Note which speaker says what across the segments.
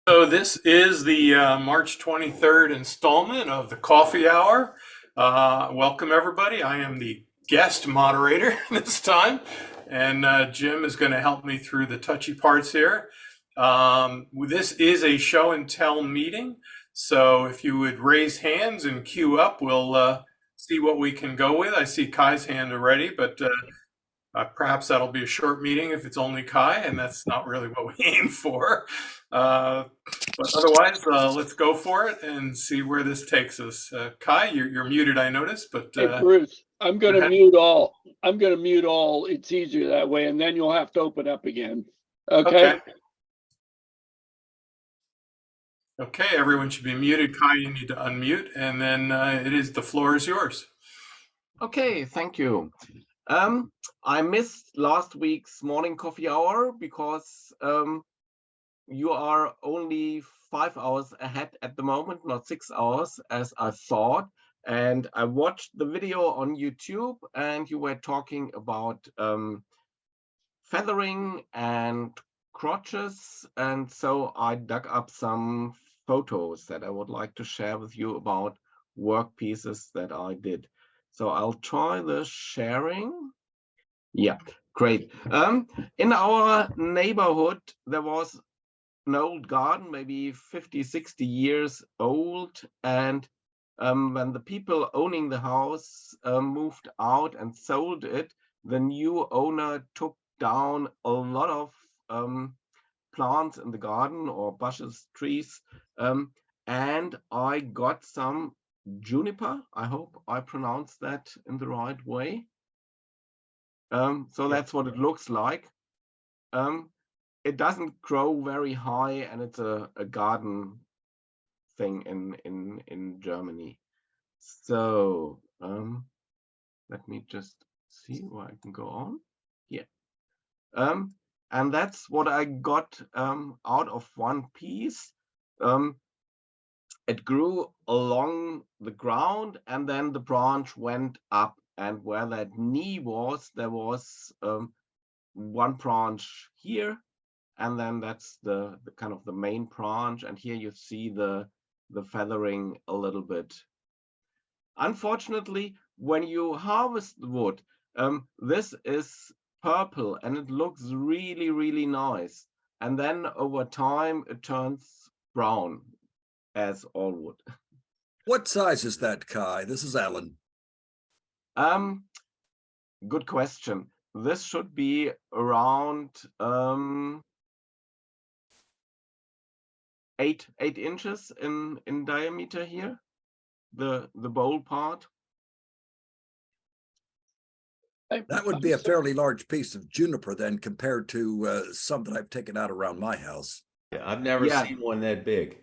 Speaker 1: So this is the March 23rd installment of the Coffee Hour. Welcome everybody. I am the guest moderator this time, and Jim is going to help me through the touchy parts here. This is a show and tell meeting, so if you would raise hands and queue up, we'll see what we can go with. I see Kai's hand already, but perhaps that'll be a short meeting if it's only Kai, and that's not really what we aim for. But otherwise, let's go for it and see where this takes us. Kai, you're muted, I noticed, but
Speaker 2: Hey, Bruce, I'm going
Speaker 1: go
Speaker 2: to
Speaker 1: ahead.
Speaker 2: mute all. I'm going to mute all. It's easier that way, and then you'll have to open up again. Okay?
Speaker 1: Okay, everyone should be muted. Kai, you need to unmute, and then the floor is yours.
Speaker 3: Okay, thank you. I missed last week's morning coffee hour because you are only 5 hours ahead at the moment, not 6 hours as I thought. And I watched the video on YouTube, and you were talking about feathering and crotches, and so I dug up some photos that I would like to share with you about work pieces that I did. So I'll try the sharing. Yeah, great. In our neighborhood, there was an old garden, maybe 50, 60 years old. And when the people owning the house moved out and sold it, the new owner took down a lot of plants in the garden, or bushes, trees. And I got some juniper. I hope I pronounced that in the right way. So that's what it looks like. It doesn't grow very high, and it's a garden thing in Germany. So let me just see where I can go on. Yeah. And that's what I got out of one piece. It grew along the ground, and then the branch went up, and where that knee was, there was one branch here, and then that's the kind of the main branch, and here you see the feathering a little bit. Unfortunately, when you harvest the wood, this is purple and it looks really, really nice. And then over time, it turns brown, as all wood.
Speaker 4: What size is that, Kai? This is Alan.
Speaker 3: Good question. This should be around 8 inches in diameter here, the bowl part.
Speaker 4: That would be a fairly large piece of juniper then, compared to some that I've taken out around my house.
Speaker 5: Yeah, I've never seen one that big.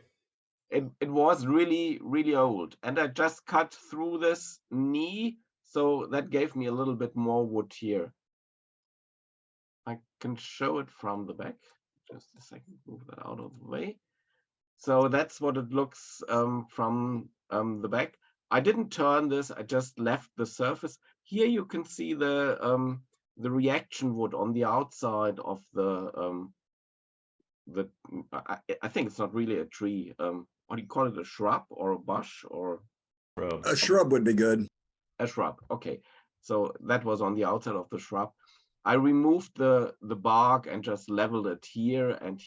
Speaker 3: It was really, really old, and I just cut through this knee, so that gave me a little bit more wood here. I can show it from the back. Just a second, move that out of the way. So that's what it looks from the back. I didn't turn this, I just left the surface. Here you can see the reaction wood on the outside of the I think it's not really a tree. What do you call it, a shrub or a bush or?
Speaker 4: A shrub would be good.
Speaker 3: A shrub, okay. So that was on the outside of the shrub. I removed the bark and just leveled it here, and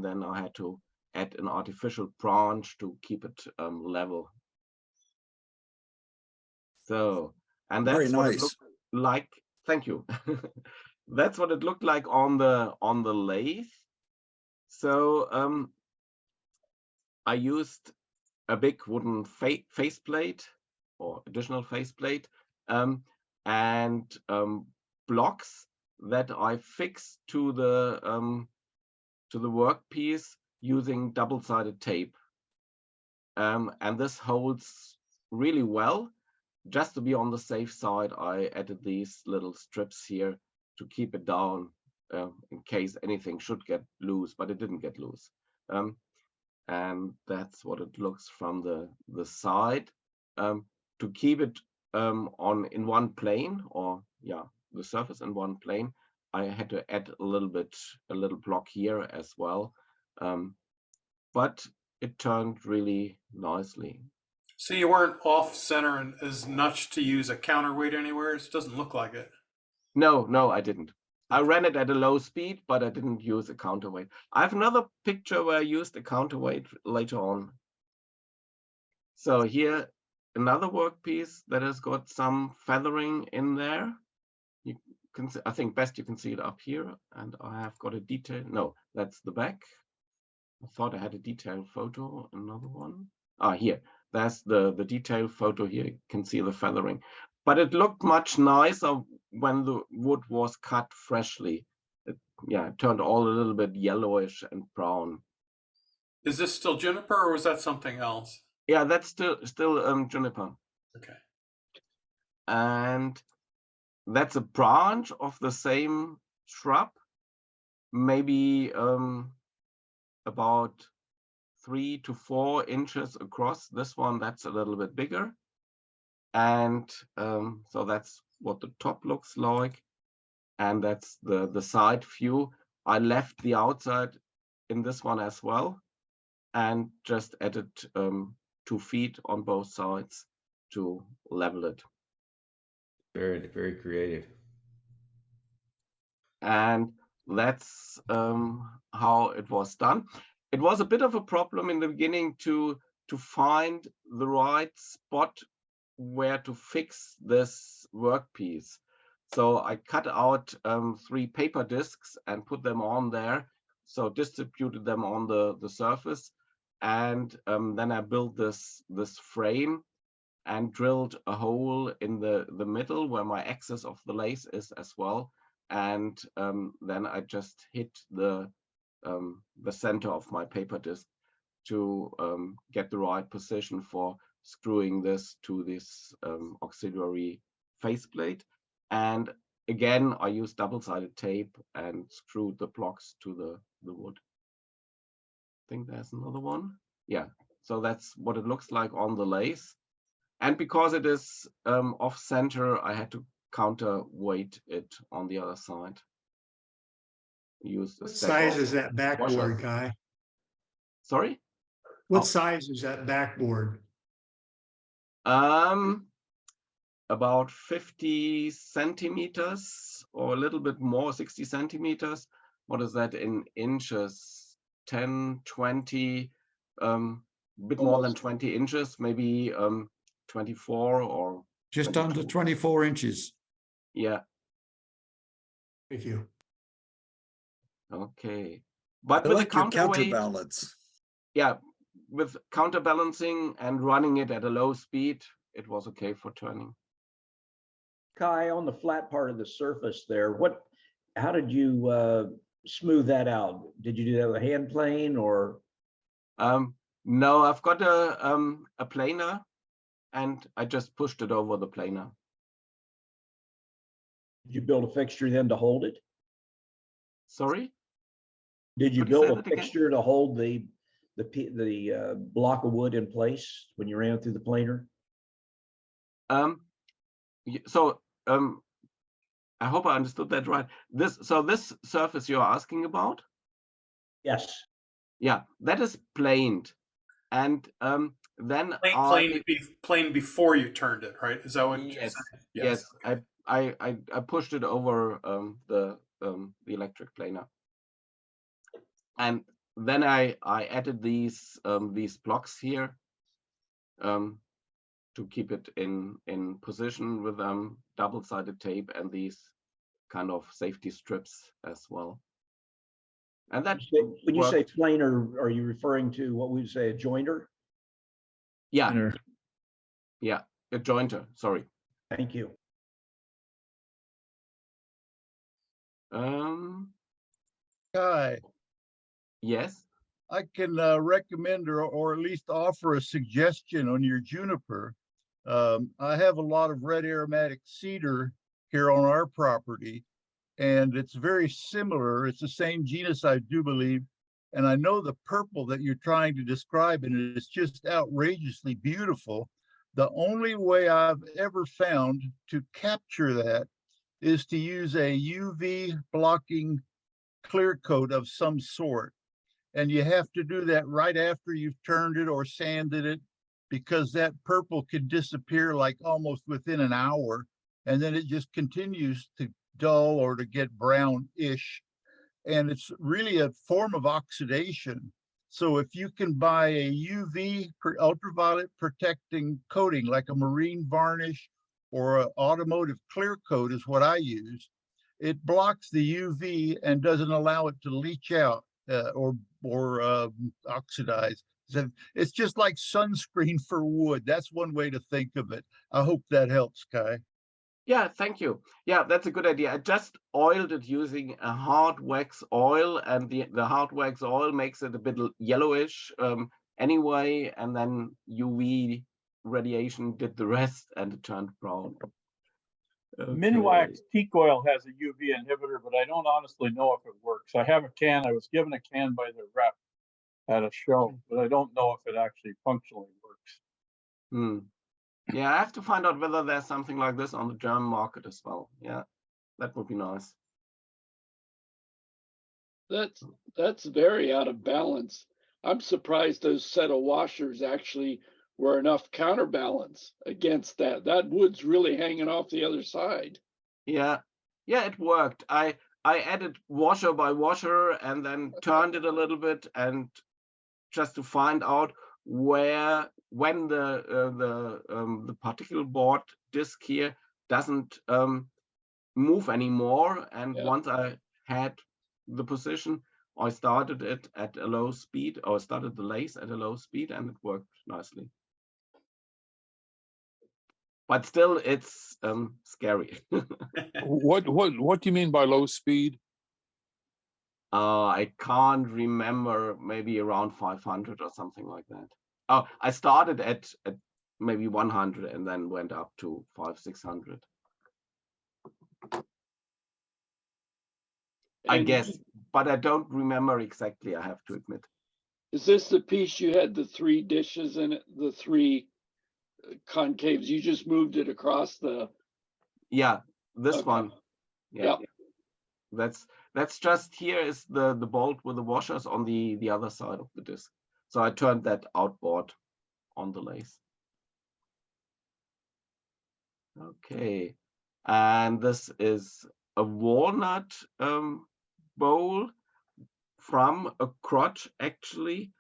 Speaker 3: then I had to add an artificial branch to keep it level. So, and that's
Speaker 4: very nice.
Speaker 3: What it looked like. Thank you. That's what it looked like on the lathe. So I used a big wooden faceplate or additional faceplate and blocks that I fixed to the workpiece using double-sided tape, and this holds really well. Just to be on the safe side, I added these little strips here to keep it down in case anything should get loose, but it didn't get loose. And that's what it looks from the side. To keep it in one plane, or the surface in one plane, I had to add a little block here as well. but it turned really nicely.
Speaker 1: So you weren't off center and as much to use a counterweight anywhere? It doesn't look like it.
Speaker 3: No, I didn't. I ran it at a low speed, but I didn't use a counterweight. I have another picture where I used a counterweight later on. So here, another workpiece that has got some feathering in there. You can see, I think best you can see it up here, and I have got a detail. No, that's the back. I thought I had a detailed photo, another one. Here, that's the detailed photo here. You can see the feathering. But it looked much nicer when the wood was cut freshly. It turned all a little bit yellowish and brown.
Speaker 1: Is this still juniper or was that something else?
Speaker 3: Yeah, that's still juniper.
Speaker 1: Okay.
Speaker 3: And that's a branch of the same shrub, maybe about 3 to 4 inches across. This one, that's a little bit bigger. And so that's what the top looks like. And that's the side view. I left the outside in this one as well, and just added 2 feet on both sides to level it.
Speaker 5: Very, very creative.
Speaker 3: And that's how it was done. It was a bit of a problem in the beginning to find the right spot where to fix this workpiece. So I cut out 3 paper discs and put them on there. So distributed them on the surface. And then I built this frame and drilled a hole in the middle where my axis of the lace is as well. And then I just hit the center of my paper disc to get the right position for screwing this to this auxiliary faceplate. And again, I used double-sided tape and screwed the blocks to the wood. I think there's another one. Yeah, so that's what it looks like on the lace. And because it is off center, I had to counterweight it on the other side. Use
Speaker 6: What size is that backboard, Guy?
Speaker 3: Sorry?
Speaker 6: What size is that backboard?
Speaker 3: About 50 centimeters or a little bit more, 60 centimeters. What is that in inches? 10, 20, bit more than 20 inches, maybe 24 or
Speaker 7: just
Speaker 3: 22.
Speaker 7: under 24 inches.
Speaker 3: Yeah.
Speaker 6: Thank you.
Speaker 3: Okay. But
Speaker 4: I
Speaker 3: with
Speaker 4: like
Speaker 3: the
Speaker 4: your
Speaker 3: counterweight,
Speaker 4: counterbalance.
Speaker 3: yeah, with counterbalancing and running it at a low speed, it was okay for turning.
Speaker 8: Kai, on the flat part of the surface there, how did you smooth that out? Did you do that with a hand plane or?
Speaker 3: No, I've got a planer and I just pushed it over the planer.
Speaker 8: Did you build a fixture then to hold it?
Speaker 3: Sorry?
Speaker 8: Did you
Speaker 3: Could you say
Speaker 8: build a
Speaker 3: that again?
Speaker 8: fixture to hold the block of wood in place when you ran through the planer?
Speaker 3: So I hope I understood that right. This surface you're asking about?
Speaker 8: Yes.
Speaker 3: Yeah, that is planed. And then
Speaker 1: Plane before you turned it, right? Is that what you're
Speaker 3: yes,
Speaker 1: saying?
Speaker 3: yes. I pushed it over the electric planer. And then I added these blocks here to keep it in position with double-sided tape and these kind of safety strips as well. And that
Speaker 8: when you say planer, are you referring to what we would say a jointer?
Speaker 3: Yeah, yeah, a jointer. Sorry.
Speaker 8: Thank you.
Speaker 9: Kai,
Speaker 3: Yes.
Speaker 9: I can recommend or at least offer a suggestion on your juniper. I have a lot of red aromatic cedar here on our property, and it's very similar. It's the same genus, I do believe. And I know the purple that you're trying to describe, and it's just outrageously beautiful. The only way I've ever found to capture that is to use a UV blocking clear coat of some sort. And you have to do that right after you've turned it or sanded it, because that purple can disappear like almost within an hour. And then it just continues to dull or to get brownish. And it's really a form of oxidation. So if you can buy a UV ultraviolet protecting coating, like a marine varnish or an automotive clear coat is what I use, it blocks the UV and doesn't allow it to leach out or oxidize. So it's just like sunscreen for wood. That's one way to think of it. I hope that helps, Kai.
Speaker 3: Yeah, thank you. Yeah, that's a good idea. I just oiled it using a hard wax oil, and the hard wax oil makes it a bit yellowish anyway, and then UV radiation did the rest and it turned brown. Okay.
Speaker 7: Minwax teak oil has a UV inhibitor, but I don't honestly know if it works. I have a can. I was given a can by the rep at a show, but I don't know if it actually functionally works.
Speaker 3: Hmm. Yeah, I have to find out whether there's something like this on the German market as well. Yeah, that would be nice.
Speaker 2: That's very out of balance. I'm surprised those set of washers actually were enough counterbalance against that. That wood's really hanging off the other side.
Speaker 3: Yeah, yeah, it worked. I added washer by washer and then turned it a little bit, and just to find out when the particle board disc here doesn't move anymore. And once I had the position, I started it at a low speed, or started the lathe at a low speed, and it worked nicely. But still, it's scary.
Speaker 10: What do you mean by low speed?
Speaker 3: I can't remember, maybe around 500 or something like that. Oh, I started at maybe 100 and then went up to 500-600. I guess, but I don't remember exactly, I have to admit.
Speaker 2: Is this the piece you had the 3 dishes in it, the 3 concaves? You just moved it across the...
Speaker 3: Yeah, this
Speaker 2: Okay.
Speaker 3: one.
Speaker 2: Yeah.
Speaker 3: That's just, here is the bolt with the washers on the other side of the disc. So I turned that outboard on the lathe. Okay, and this is a walnut bowl from a crotch. Actually,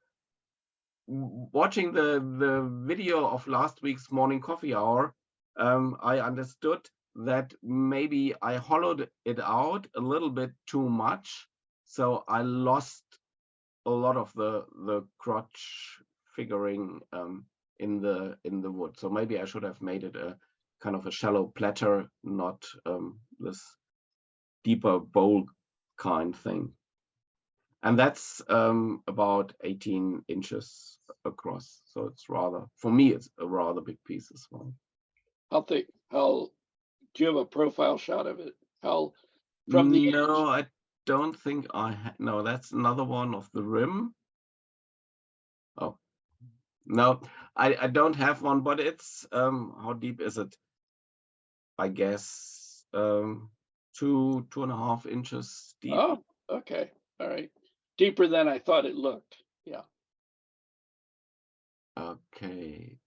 Speaker 3: watching the video of last week's morning coffee hour, I understood that maybe I hollowed it out a little bit too much, so I lost a lot of the crotch figuring in the wood. So maybe I should have made it a kind of a shallow platter, not this deeper bowl kind thing. And that's about 18 inches across. So it's rather, for me, it's a rather big piece as well.
Speaker 2: Do you have a profile shot of it? From the
Speaker 3: No, I don't think I have. No, that's another one of the rim. Oh, no, I don't have one, but it's, how deep is it? I guess 2.5 inches deep.
Speaker 2: Oh, okay. All right. Deeper than I thought it looked. Yeah.
Speaker 3: Okay.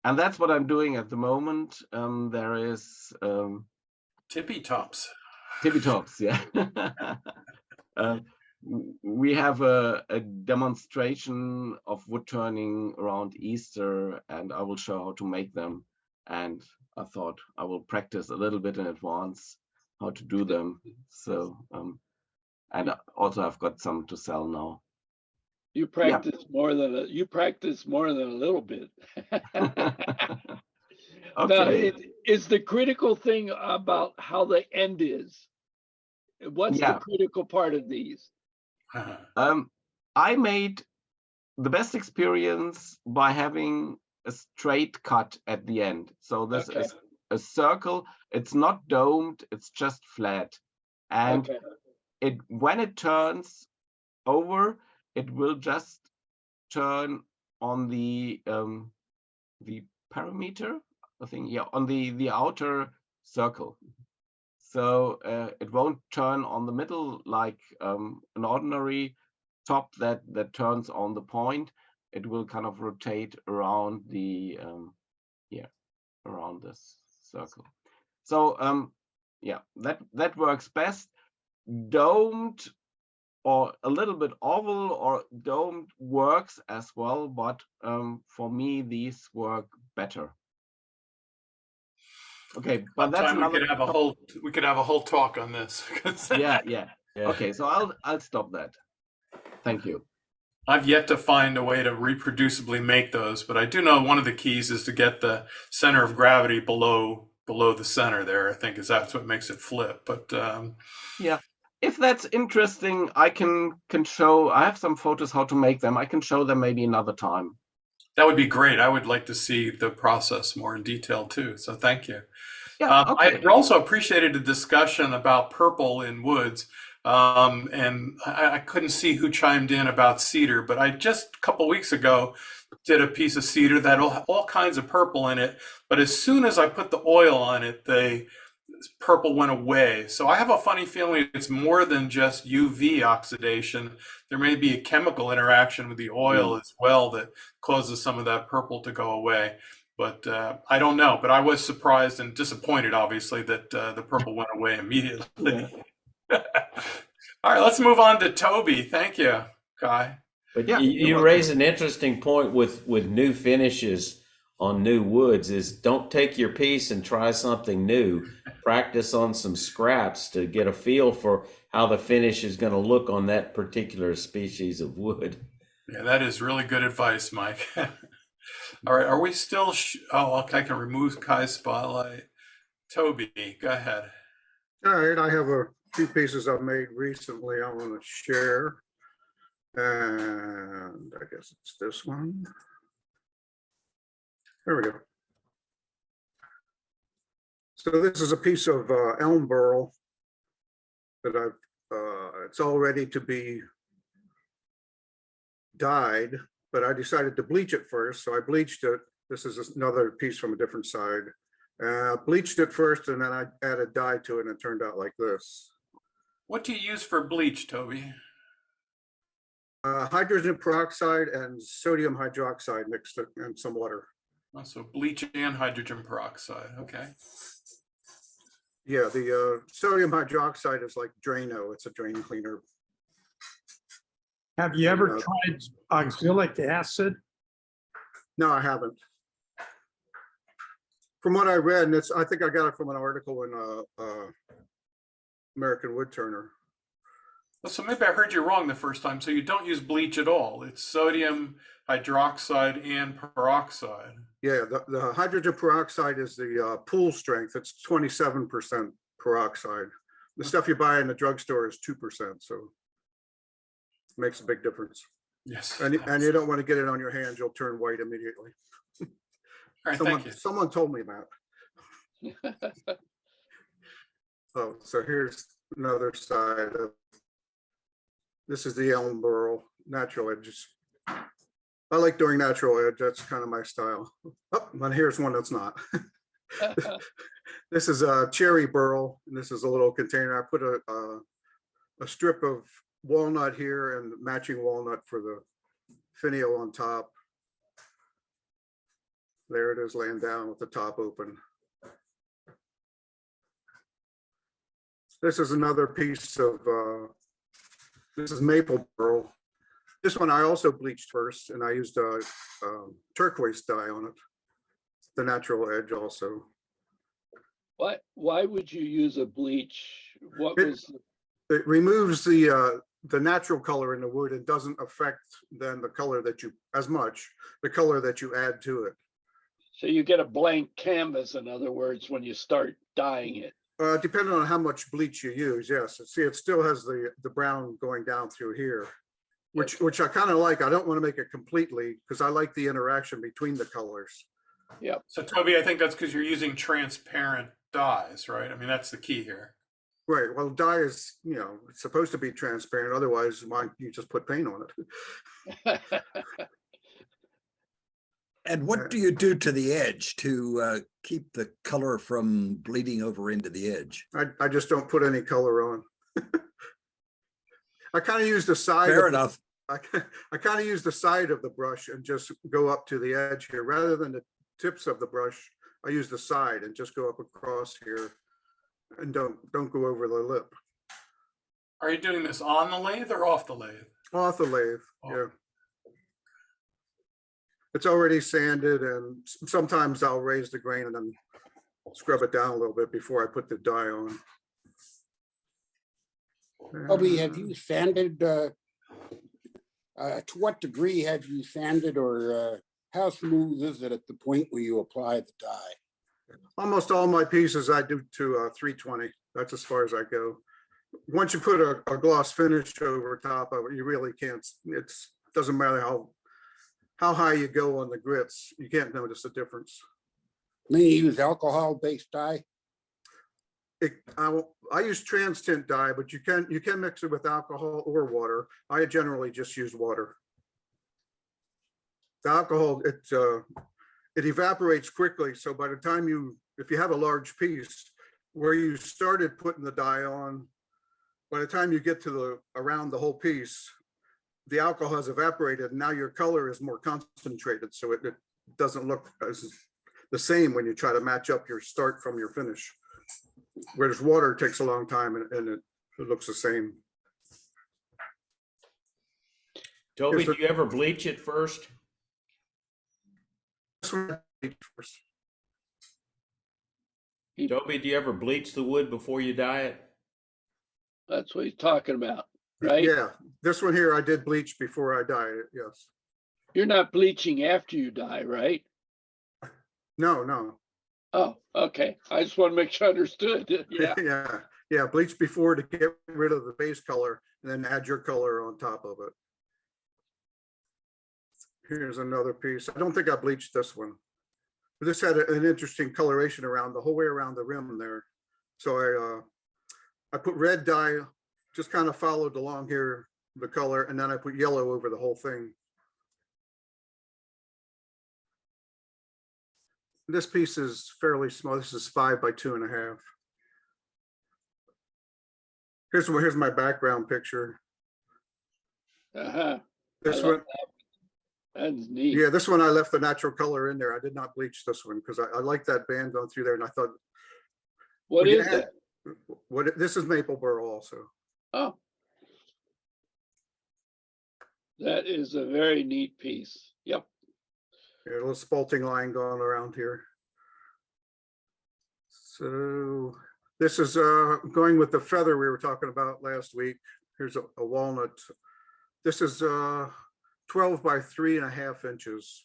Speaker 3: And that's what I'm doing at the moment. There is
Speaker 1: Tippy tops.
Speaker 3: tippy tops, yeah. We have a demonstration of wood turning around Easter, and I will show how to make them. And I thought I will practice a little bit in advance how to do them. So, and also I've got some to sell now.
Speaker 2: You practice more than a little bit.
Speaker 3: Okay.
Speaker 2: Now, is the critical thing about how the end is? What's the critical part of these?
Speaker 3: I made the best experience by having a straight cut at the end. So this is a circle. It's not domed, it's just flat. And when it turns over, it will just turn on the parameter, I think, yeah, on the outer circle. So it won't turn on the middle like an ordinary top that turns on the point, it will kind of rotate around the around this circle. So yeah, that works best. Domed or a little bit oval or domed works as well, but for me these work better. Okay, but that's
Speaker 1: Sometime
Speaker 3: another.
Speaker 1: we could have a whole talk on this.
Speaker 3: Yeah.
Speaker 5: Yeah.
Speaker 3: Okay, so I'll stop that. Thank you.
Speaker 1: I've yet to find a way to reproducibly make those, but I do know one of the keys is to get the center of gravity below the center there. I think that's what makes it flip. But
Speaker 3: yeah, if that's interesting, I can show. I have some photos how to make them. I can show them maybe another time.
Speaker 1: that would be great. I would like to see the process more in detail too. So thank you.
Speaker 3: Yeah, okay.
Speaker 1: I also appreciated the discussion about purple in woods. And I couldn't see who chimed in about cedar, but I just a couple weeks ago did a piece of cedar that had all kinds of purple in it. But as soon as I put the oil on it, the purple went away. So I have a funny feeling it's more than just UV oxidation. There may be a chemical interaction with the oil as well that causes some of that purple to go away. But I don't know. But I was surprised and disappointed, obviously, that the purple went away immediately.
Speaker 3: Yeah.
Speaker 1: All right, let's move on to Toby. Thank you, Kai.
Speaker 5: But
Speaker 3: Yeah,
Speaker 5: you raise an interesting point with new finishes on new woods is don't take your piece and try something new. Practice on some scraps to get a feel for how the finish is going to look on that particular species of wood.
Speaker 1: Yeah, that is really good advice, Mike. All right, are we still? Okay, I can remove Kai's spotlight. Toby, go ahead.
Speaker 11: All right, I have a few pieces I've made recently I want to share. And I guess it's this one. There we go. So this is a piece of elm burl that it's all ready to be dyed, but I decided to bleach it first. So I bleached it. This is another piece from a different side. Bleached it first, and then I added dye to it, and it turned out like this.
Speaker 1: What do you use for bleach, Toby?
Speaker 11: Hydrogen peroxide and sodium hydroxide mixed in some water.
Speaker 1: Oh, so bleach and hydrogen peroxide. Okay.
Speaker 11: Yeah, the sodium hydroxide is like Drano. It's a drain cleaner.
Speaker 6: Have you ever tried oxalic acid?
Speaker 11: No, I haven't. From what I read, and I think I got it from an article in American Woodturner.
Speaker 1: So maybe I heard you wrong the first time. So you don't use bleach at all. It's sodium hydroxide and peroxide.
Speaker 11: Yeah, the hydrogen peroxide is the pool strength. It's 27% peroxide. The stuff you buy in the drugstore is 2%. So it makes a big difference.
Speaker 1: Yes.
Speaker 11: And you don't want to get it on your hands. You'll turn white immediately.
Speaker 1: All right, thank you.
Speaker 11: Someone told me that. Oh, so here's another side of. This is the elm burl, natural edges. I like doing natural edge. That's kind of my style. Oh, and here's one that's not. This is a cherry burl, and this is a little container. I put a strip of walnut here and matching walnut for the finial on top. There it is laying down with the top open. This is another piece of, this is maple burl. This one I also bleached first, and I used a turquoise dye on it. The natural edge also.
Speaker 2: Why would you use a bleach?
Speaker 11: It removes the natural color in the wood. It doesn't affect then the color that you, as much, the color that you add to it.
Speaker 2: So you get a blank canvas, in other words, when you start dyeing it.
Speaker 11: Depending on how much bleach you use, yes. See, it still has the brown going down through here, which I kind of like. I don't want to make it completely because I like the interaction between the colors.
Speaker 2: Yeah.
Speaker 1: So Toby, I think that's because you're using transparent dyes, right? I mean, that's the key here.
Speaker 11: Right. Well, dye is, it's supposed to be transparent. Otherwise, why you just put paint on it?
Speaker 4: And what do you do to the edge to keep the color from bleeding over into the edge?
Speaker 11: I just don't put any color on. I kind of use the side.
Speaker 4: Fair enough.
Speaker 11: I kind of use the side of the brush and just go up to the edge here rather than the tips of the brush. I use the side and just go up across here and don't go over the lip.
Speaker 1: Are you doing this on the lathe or off the lathe?
Speaker 11: Off the lathe,
Speaker 1: Oh.
Speaker 11: yeah. It's already sanded, and sometimes I'll raise the grain and then scrub it down a little bit before I put the dye on.
Speaker 12: Toby, have you sanded, to what degree have you sanded, or how smooth is it at the point where you apply the dye?
Speaker 11: Almost all my pieces I do to 320. That's as far as I go. Once you put a gloss finish over top of it, you really can't, doesn't matter how high you go on the grits, you can't notice the difference.
Speaker 12: Then you use alcohol-based dye?
Speaker 11: I use trans tint dye, but you can mix it with alcohol or water. I generally just use water. The alcohol, it evaporates quickly. So by the time if you have a large piece where you started putting the dye on, by the time you get to around the whole piece, the alcohol has evaporated and now your color is more concentrated. So it doesn't look as the same when you try to match up your start from your finish. Whereas water takes a long time and it looks the same.
Speaker 5: Toby, do you ever bleach it first? Toby, do you ever bleach the wood before you dye it?
Speaker 2: That's what he's talking about, right?
Speaker 11: Yeah, this one here I did bleach before I dyed it, yes.
Speaker 2: You're not bleaching after you dye, right?
Speaker 11: No.
Speaker 2: Oh, okay. I just want to make sure I understood. Yeah.
Speaker 11: Yeah, bleach before to get rid of the base color and then add your color on top of it. Here's another piece. I don't think I bleached this one. But this had an interesting coloration around the whole way around the rim there. So I put red dye, just kind of followed along here, the color, and then I put yellow over the whole thing. This piece is fairly small. This is 5 by 2.5. Here's my background picture.
Speaker 2: Uh-huh.
Speaker 11: This one,
Speaker 2: that's neat.
Speaker 11: yeah, this one I left the natural color in there. I did not bleach this one because I like that band going through there, and I thought,
Speaker 2: What is that?
Speaker 11: This is maple burl also.
Speaker 2: Oh, that is a very neat piece. Yep.
Speaker 11: Yeah, a little spalting line going around here. So this is going with the feather we were talking about last week. Here's a walnut. This is 12 by 3.5 inches.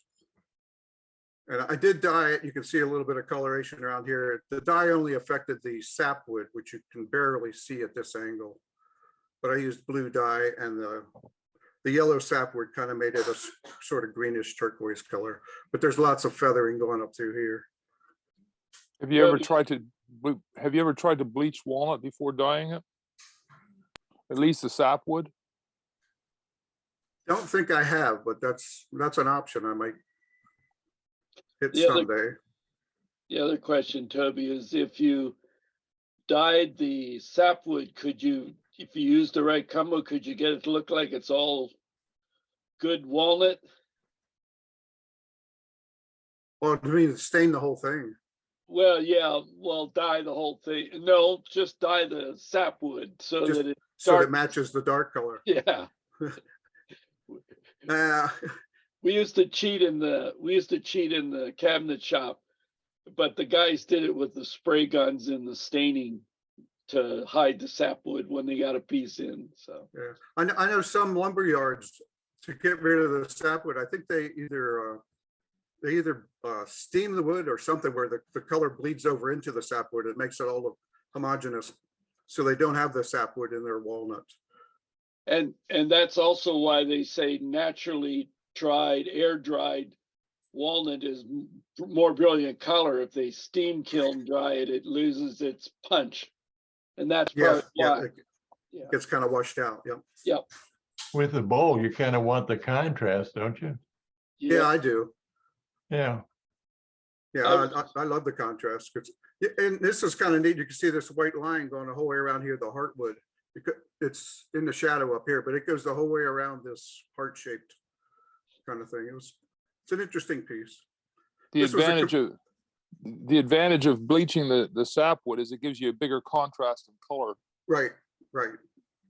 Speaker 11: And I did dye it. You can see a little bit of coloration around here. The dye only affected the sapwood, which you can barely see at this angle. But I used blue dye, and the yellow sapwood kind of made it a sort of greenish turquoise color. But there's lots of feathering going up through here.
Speaker 10: Have you ever tried to bleach walnut before dyeing it? At least the sapwood?
Speaker 11: Don't think I have, but that's an option I might hit
Speaker 2: The other-
Speaker 11: someday.
Speaker 2: The other question, Toby, is if you dyed the sapwood, if you used the right combo, could you get it to look like it's all good walnut?
Speaker 11: Well, I mean, stain the whole thing.
Speaker 2: Well, yeah, dye the whole thing. No, just dye the sapwood so
Speaker 11: Just
Speaker 2: that it
Speaker 11: so it
Speaker 2: dark.
Speaker 11: matches the dark color.
Speaker 2: Yeah. We used to cheat in the cabinet shop, but the guys did it with the spray guns and the staining to hide the sapwood when they got a piece in. So
Speaker 11: Yeah, I know some lumber yards, to get rid of the sapwood, I think they either steam the wood or something where the color bleeds over into the sapwood. It makes it all look homogeneous, so they don't have the sapwood in their walnut.
Speaker 2: and that's also why they say naturally dried, air dried walnut is more brilliant color. If they steam kiln dry it, it loses its punch, and that's
Speaker 11: Yeah,
Speaker 2: probably why.
Speaker 11: it gets kind of washed out. Yep.
Speaker 2: Yep.
Speaker 13: With the bowl, you kind of want the contrast, don't you?
Speaker 11: Yeah, I do.
Speaker 13: Yeah.
Speaker 11: Yeah, I love the contrast. And this is kind of neat. You can see this white line going the whole way around here, the heartwood. it's in the shadow up here, but it goes the whole way around this heart-shaped kind of thing. It's an interesting piece.
Speaker 10: The
Speaker 11: This was a
Speaker 10: advantage of bleaching the sapwood is it gives you a bigger contrast in color.
Speaker 11: Right.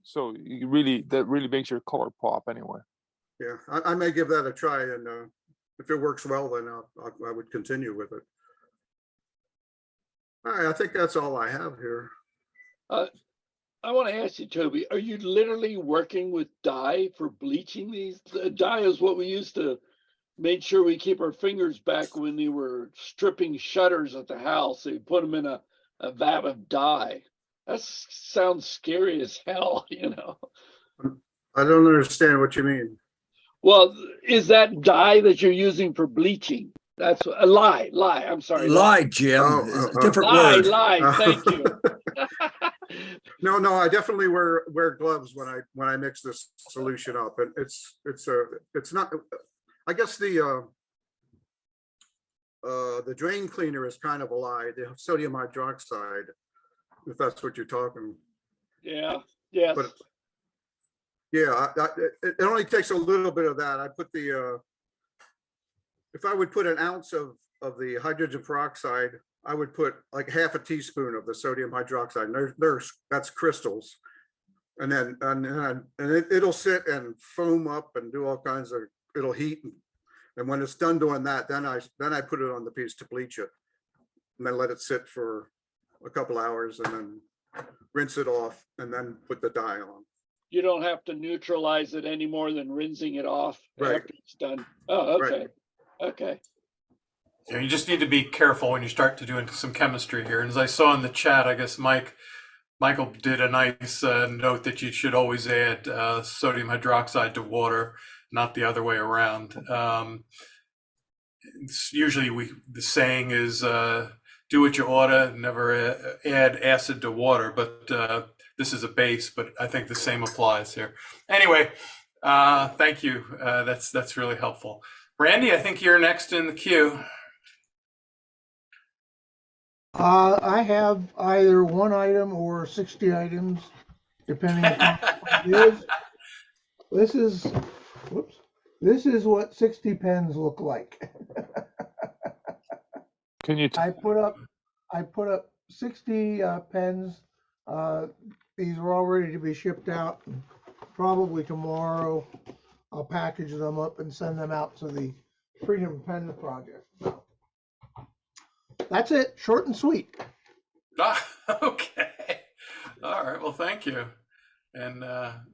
Speaker 10: So that really makes your color pop anyway.
Speaker 11: Yeah, I may give that a try, and if it works well, then I would continue with it. All right, I think that's all I have here.
Speaker 2: I want to ask you, Toby, are you literally working with dye for bleaching these? Dye is what we used to make sure we keep our fingers back when they were stripping shutters at the house. They put them in a vat of dye. That sounds scary as hell, you know.
Speaker 11: I don't understand what you mean.
Speaker 2: Well, is that dye that you're using for bleaching? That's a lie. I'm sorry.
Speaker 4: Lie, Jim.
Speaker 11: Oh,
Speaker 4: It's a different word.
Speaker 2: Lie. Thank you.
Speaker 11: No, I definitely wear gloves when I mix this solution up, and it's not. I guess the drain cleaner is kind of a lie. The sodium hydroxide, if that's what you're talking.
Speaker 2: Yeah. Yes.
Speaker 11: But yeah, it only takes a little bit of that. I put if I would put an ounce of the hydrogen peroxide, I would put like half a teaspoon of the sodium hydroxide. And that's crystals, and it'll sit and foam up and do all kinds of. It'll heat, and when it's done doing that, then I put it on the piece to bleach it, and then let it sit for a couple hours, and then rinse it off, and then put the dye on.
Speaker 2: You don't have to neutralize it any more than rinsing it off
Speaker 11: Right.
Speaker 2: after it's done. Oh, okay.
Speaker 11: Right.
Speaker 2: Okay.
Speaker 1: Yeah, you just need to be careful when you start to do some chemistry here. And as I saw in the chat, I guess Michael did a nice note that you should always add sodium hydroxide to water, not the other way around. It's usually the saying is do what you oughta, never add acid to water, but this is a base, but I think the same applies here. Anyway, thank you. That's really helpful. Randy, I think you're next in the queue.
Speaker 6: I have either one item or 60 items, depending on what it is. This is what 60 pens look like.
Speaker 10: Can you?
Speaker 6: I put up 60 pens. These are all ready to be shipped out. Probably tomorrow, I'll package them up and send them out to the Freedom Pen Project. So, that's it, short and sweet.
Speaker 1: Okay. All right. Well, thank you. And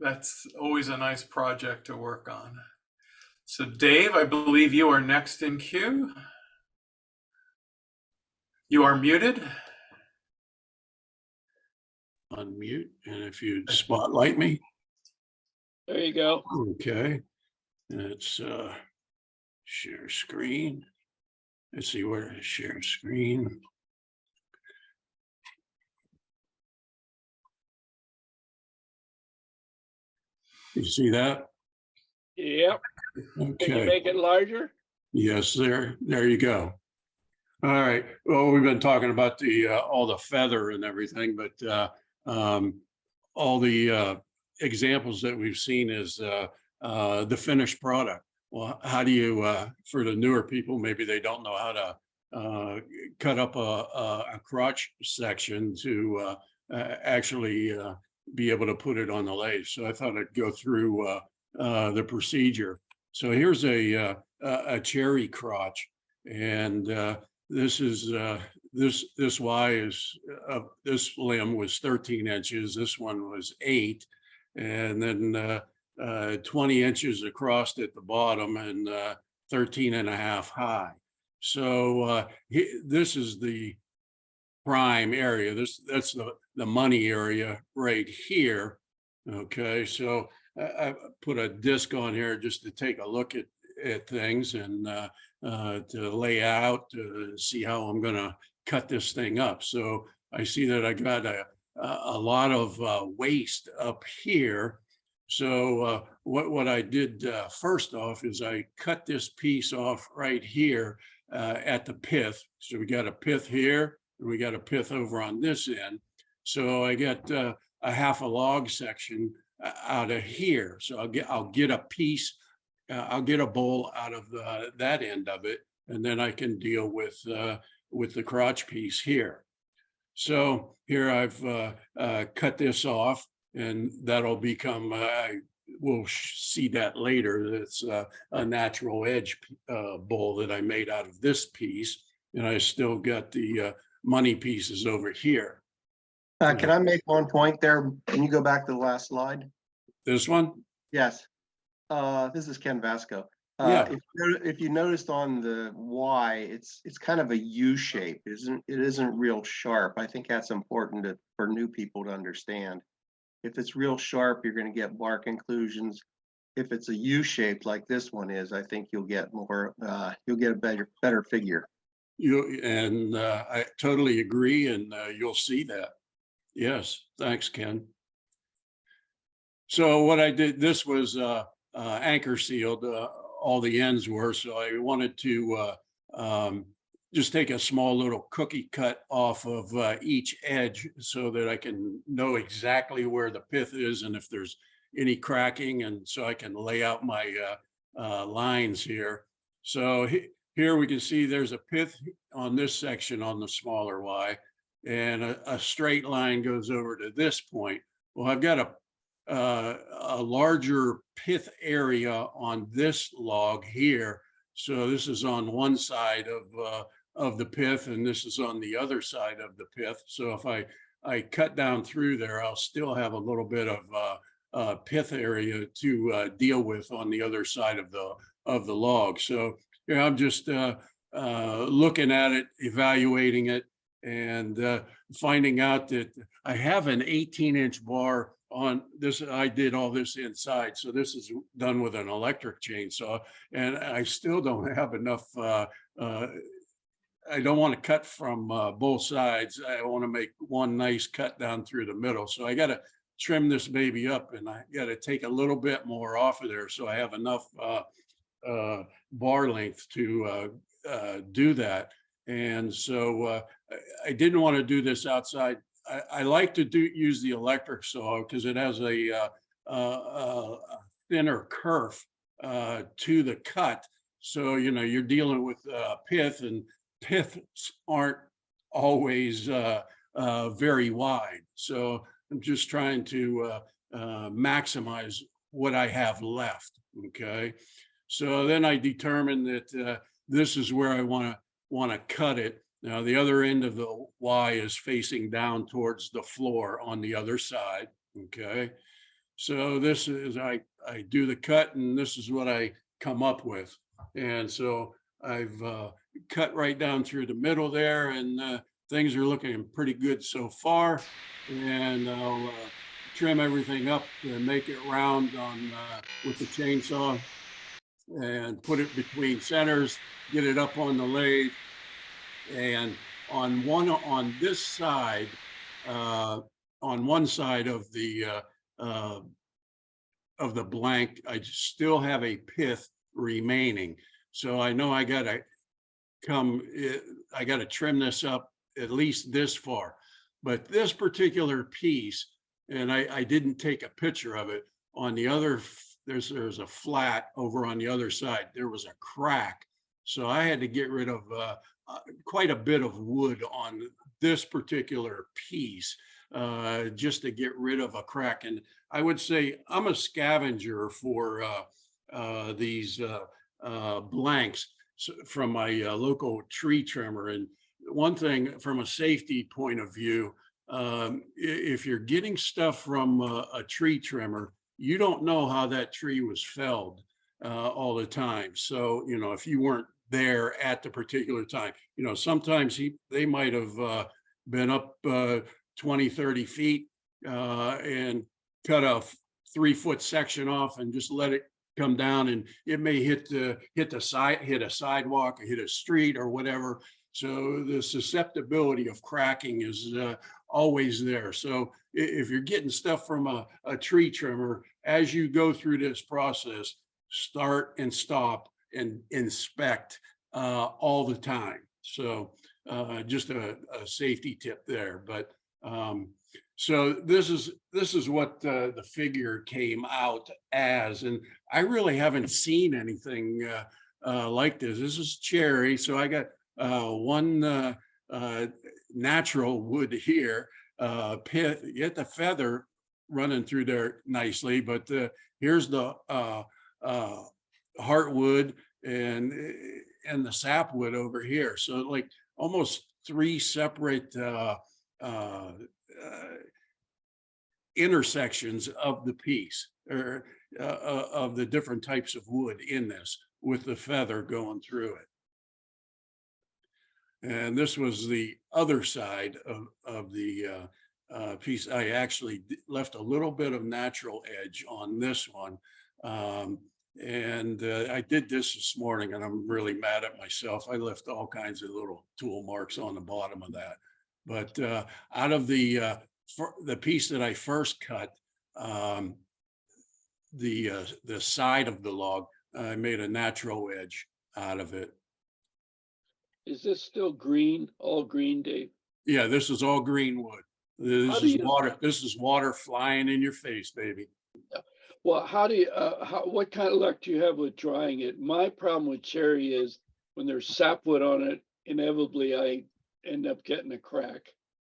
Speaker 1: that's always a nice project to work on. So Dave, I believe you are next in queue. You are muted.
Speaker 14: Unmute, and if you'd spotlight me.
Speaker 2: There you go.
Speaker 14: Okay. Let's share screen. Let's see where to share screen. You see that?
Speaker 2: Yep.
Speaker 14: Okay.
Speaker 2: Can you make it larger?
Speaker 14: Yes, there you go. All right. Well, we've been talking about all the feather and everything, but all the examples that we've seen is the finished product. Well, how do you, for the newer people, maybe they don't know how to cut up a crotch section to actually be able to put it on the lathe. So I thought I'd go through the procedure. So here's a cherry crotch, and this is this Y is this limb was 13 inches. This one was 8, and then 20 inches across at the bottom and 13 and a half high. So this is the prime area. That's the money area right here. Okay, so I put a disc on here just to take a look at things and to lay out to see how I'm going to cut this thing up. So I see that I got a lot of waste up here. So what I did first off is I cut this piece off right here at the pith. So we got a pith here and we got a pith over on this end. So I got half a log section out of here. So I'll get a piece, I'll get a bowl out of that end of it, and then I can deal with the crotch piece here. So here I've cut this off, and that'll become, we'll see that later. That's a natural edge bowl that I made out of this piece. And I still got the money pieces over here.
Speaker 15: Can I make one point there? Can you go back to the last slide?
Speaker 14: This one?
Speaker 15: Yes. This is Ken Vasko.
Speaker 14: Yeah.
Speaker 15: If you noticed on the Y, it's kind of a U shape. It isn't real sharp. I think that's important for new people to understand. If it's real sharp, you're going to get bark inclusions. If it's a U shape like this one is, I think you'll get more. You'll get a better figure.
Speaker 14: I totally agree, and you'll see that. Yes, thanks, Ken. So what I did, this was anchor sealed. All the ends were, so I wanted to just take a small little cookie cut off of each edge so that I can know exactly where the pith is and if there's any cracking, and so I can lay out my lines here. So here we can see there's a pith on this section on the smaller Y, and a straight line goes over to this point. Well, I've got a larger pith area on this log here. So this is on one side of the pith, and this is on the other side of the pith. So if I cut down through there, I'll still have a little bit of pith area to deal with on the other side of the log. So here I'm just looking at it, evaluating it, and finding out that I have an 18-inch bar on this. I did all this inside, so this is done with an electric chainsaw, and I still don't have enough. I don't want to cut from both sides. I want to make one nice cut down through the middle. So I got to trim this baby up, and I got to take a little bit more off of there so I have enough bar length to do that. And so I didn't want to do this outside. I like to use the electric saw because it has a thinner kerf to the cut. So, you know, you're dealing with pith, and piths aren't always very wide. So I'm just trying to maximize what I have left. Okay. So then I determined that this is where I want to cut it. Now the other end of the Y is facing down towards the floor on the other side. Okay. So this is, I do the cut, and this is what I come up with. And so I've cut right down through the middle there, and things are looking pretty good so far. And I'll trim everything up and make it round on with the chainsaw, and put it between centers, get it up on the lathe. And on this side, on one side of the blank, I still have a pith remaining. So I know I gotta trim this up at least this far. But this particular piece, and I didn't take a picture of it, on the other, there's a flat over on the other side. There was a crack. So I had to get rid of quite a bit of wood on this particular piece just to get rid of a crack. And I would say I'm a scavenger for these blanks from my local tree trimmer. And one thing from a safety point of view, if you're getting stuff from a tree trimmer, you don't know how that tree was felled all the time. So, you know, if you weren't there at the particular time, you know, sometimes they might have been up 20, 30 feet and cut a 3-foot section off and just let it come down, and it may hit a sidewalk or hit a street or whatever. So the susceptibility of cracking is always there. So if you're getting stuff from a tree trimmer, as you go through this process, start and stop and inspect all the time. So just a safety tip there. But So this is what the figure came out as, and I really haven't seen anything like this. This is cherry, so I got one natural wood here. You get the feather running through there nicely, but here's the heartwood and the sapwood over here. So like almost three separate intersections of the piece, or of the different types of wood in this, with the feather going through it. And this was the other side of the piece. I actually left a little bit of natural edge on this one. I did this morning, and I'm really mad at myself. I left all kinds of little tool marks on the bottom of that. But out of the piece that I first cut, the side of the log, I made a natural edge out of it.
Speaker 2: Is this still green, all green, Dave?
Speaker 14: Yeah, this is all green wood. This is water. This is water flying in your face, baby.
Speaker 2: Well, how do you, what kind of luck do you have with drying it? My problem with cherry is when there's sapwood on it, inevitably I end up getting a crack.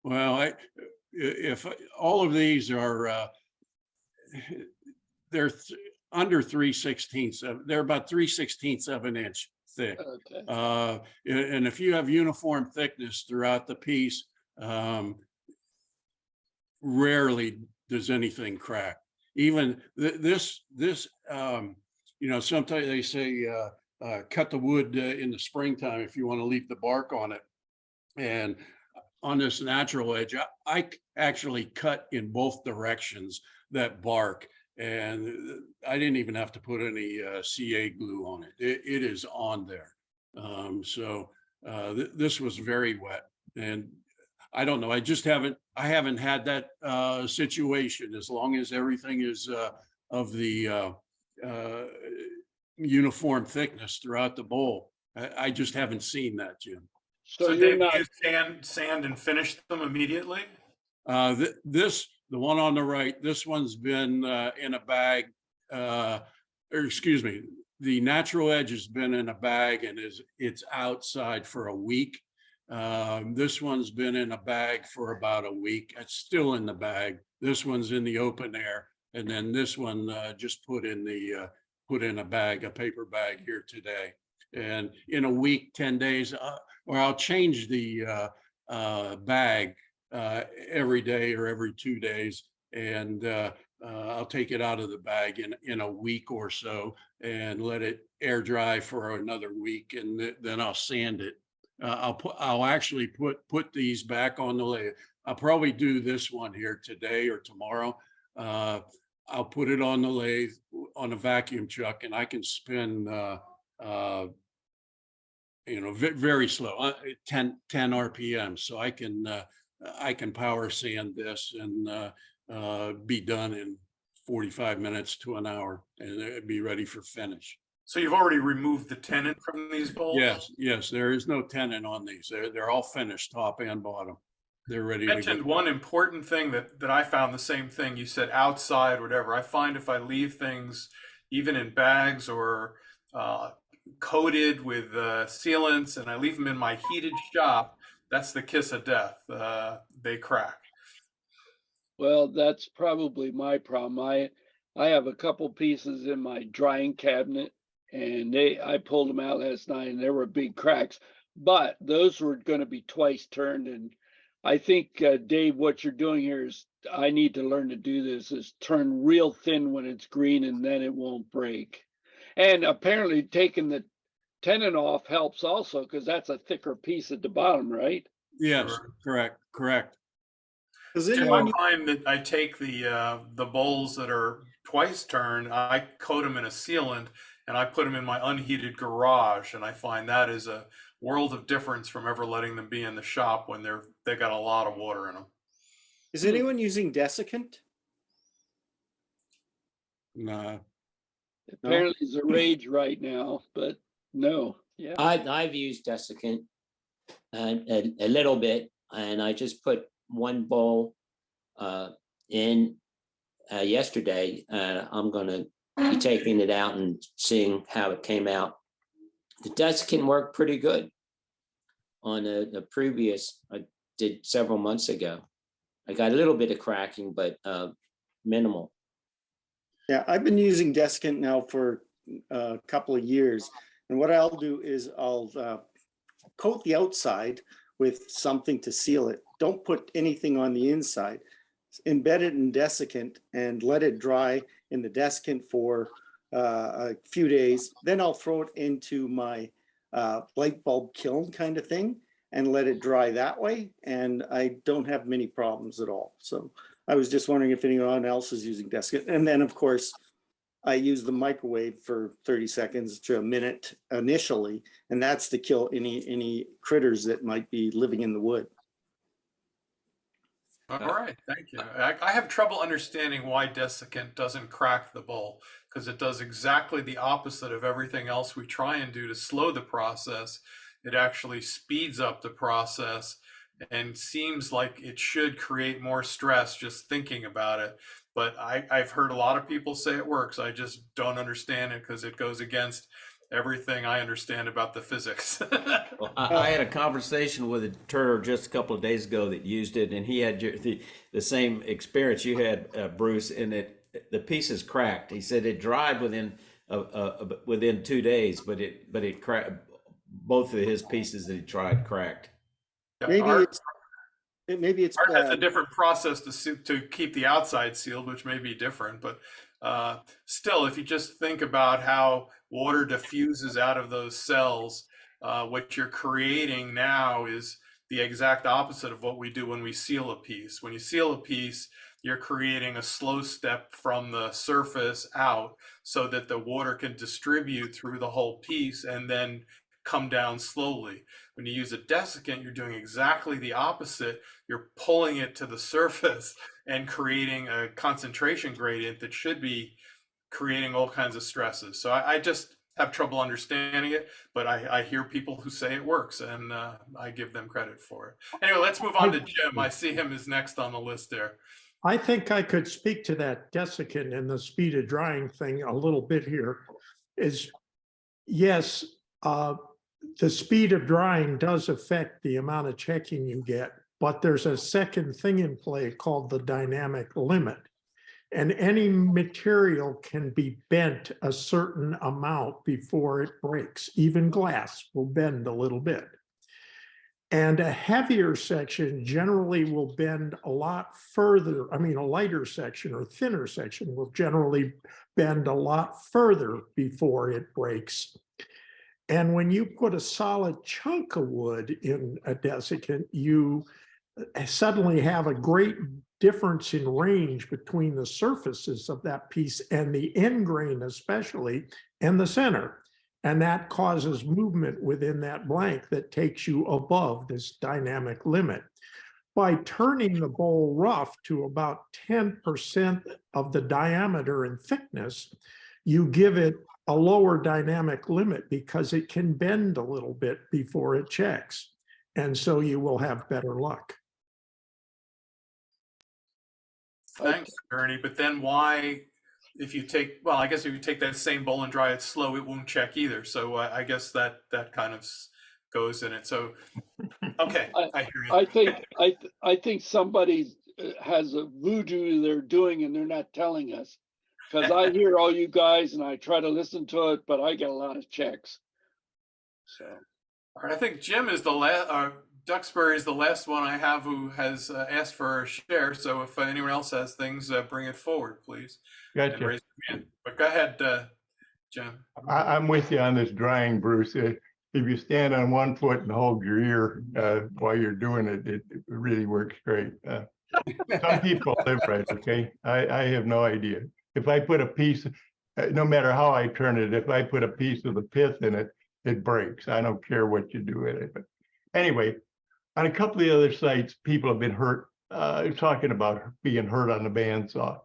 Speaker 14: Well, if all of these are, they're under 3/16, they're about 3/16 of an inch thick.
Speaker 2: Okay.
Speaker 14: And if you have uniform thickness throughout the piece, rarely does anything crack. Even this, you know, sometimes they say cut the wood in the springtime if you want to leave the bark on it. And on this natural edge, I actually cut in both directions that bark, and I didn't even have to put any CA glue on it. It is on there. This was very wet, and I don't know. I haven't had that situation. As long as everything is of the uniform thickness throughout the bowl, I just haven't seen that, Jim.
Speaker 2: So
Speaker 1: Dave, you sand and finish them immediately?
Speaker 14: The one on the right, this one's been in a bag, or excuse me, the natural edge has been in a bag and it's outside for a week. This one's been in a bag for about a week. It's still in the bag. This one's in the open air, and then this one just put in a bag, a paper bag here today. And in a week, 10 days, or I'll change the bag every day or every 2 days, and I'll take it out of the bag in a week or so and let it air dry for another week, and then I'll sand it. I'll actually put these back on the lathe. I'll probably do this one here today or tomorrow. I'll put it on the lathe on a vacuum chuck, and I can spin you know, very slow, 10 RPM. So I can power sand this and be done in 45 minutes to an hour, and it'd be ready for finish.
Speaker 1: So you've already removed the tenon from these bowls?
Speaker 14: Yes, there is no tenon on these. They're all finished, top and bottom. They're ready to go.
Speaker 1: You mentioned one important thing that I found the same thing. You said outside, whatever. I find if I leave things even in bags or coated with sealants, and I leave them in my heated shop, that's the kiss of death. They crack.
Speaker 2: Well, that's probably my problem. I have a couple pieces in my drying cabinet, and I pulled them out last night, and there were big cracks, but those were going to be twice turned. And I think, Dave, what you're doing here is, I need to learn to do this, is turn real thin when it's green, and then it won't break. And apparently taking the tenon off helps also, because that's a thicker piece at the bottom, right?
Speaker 14: Yes, correct.
Speaker 1: Does anyone find that I take the bowls that are twice turned, I coat them in a sealant, and I put them in my unheated garage, and I find that is a world of difference from ever letting them be in the shop when they got a lot of water in them.
Speaker 16: Is anyone using desiccant?
Speaker 14: No.
Speaker 2: Apparently it's a rage right now, but no. Yeah.
Speaker 17: I've used desiccant a little bit, and I just put one bowl in yesterday. I'm going to be taking it out and seeing how it came out. The desiccant worked pretty good on the previous I did several months ago. I got a little bit of cracking, but minimal.
Speaker 16: Yeah, I've been using desiccant now for a couple of years. And what I'll do is I'll coat the outside with something to seal it. Don't put anything on the inside. Embed it in desiccant and let it dry in the desiccant for a few days. Then I'll throw it into my light bulb kiln kind of thing and let it dry that way. And I don't have many problems at all. So I was just wondering if anyone else is using desiccant. And then of course, I use the microwave for 30 seconds to a minute initially, and that's to kill any critters that might be living in the wood.
Speaker 1: All right, thank you. I have trouble understanding why desiccant doesn't crack the bowl, because it does exactly the opposite of everything else we try and do to slow the process. It actually speeds up the process and seems like it should create more stress just thinking about it. But I've heard a lot of people say it works. I just don't understand it because it goes against everything I understand about the physics.
Speaker 5: Well, I had a conversation with a turner just a couple of days ago that used it, and he had the same experience you had, Bruce, and the pieces cracked. He said it dried within 2 days, but it cracked. Both of his pieces that he tried cracked.
Speaker 1: Yeah,
Speaker 16: maybe it's
Speaker 1: Art has a different process to keep the outside sealed, which may be different, but still, if you just think about how water diffuses out of those cells, what you're creating now is the exact opposite of what we do when we seal a piece. When you seal a piece, you're creating a slow step from the surface out so that the water can distribute through the whole piece and then come down slowly. When you use a desiccant, you're doing exactly the opposite. You're pulling it to the surface and creating a concentration gradient that should be creating all kinds of stresses. So I just have trouble understanding it, but I hear people who say it works, and I give them credit for it. Anyway, let's move on to Jim. I see him as next on the list there.
Speaker 18: I think I could speak to that desiccant and the speed of drying thing a little bit here. Is yes, the speed of drying does affect the amount of checking you get, but there's a second thing in play called the dynamic limit. And any material can be bent a certain amount before it breaks. Even glass will bend a little bit. And a heavier section generally will bend a lot further. I mean, a lighter section or thinner section will generally bend a lot further before it breaks. And when you put a solid chunk of wood in a desiccant, you suddenly have a great difference in range between the surfaces of that piece and the end grain especially, and the center. And that causes movement within that blank that takes you above this dynamic limit. By turning the bowl rough to about 10% of the diameter and thickness, you give it a lower dynamic limit because it can bend a little bit before it checks. And so you will have better luck.
Speaker 1: Thanks, Ernie. But then why, if you take, well, I guess if you take that same bowl and dry it slow, it won't check either. So I guess that kind of goes in it. So, okay, I hear you.
Speaker 2: I think somebody has a voodoo they're doing and they're not telling us. Because I hear all you guys and I try to listen to it, but I get a lot of checks. So,
Speaker 1: all right, I think Jim is the last. Duxbury is the last one I have who has asked for a share. So if anyone else has things, bring it forward, please.
Speaker 13: Gotcha.
Speaker 1: And raise your hand. But go ahead, Jim.
Speaker 13: I'm with you on this drying, Bruce. If you stand on one foot and hold your ear while you're doing it, it really works great. Some people live right, okay? I have no idea. If I put a piece, no matter how I turn it, if I put a piece of the pith in it, it breaks. I don't care what you do with it. But anyway, on a couple of the other sites, people have been hurt, talking about being hurt on the bandsaw.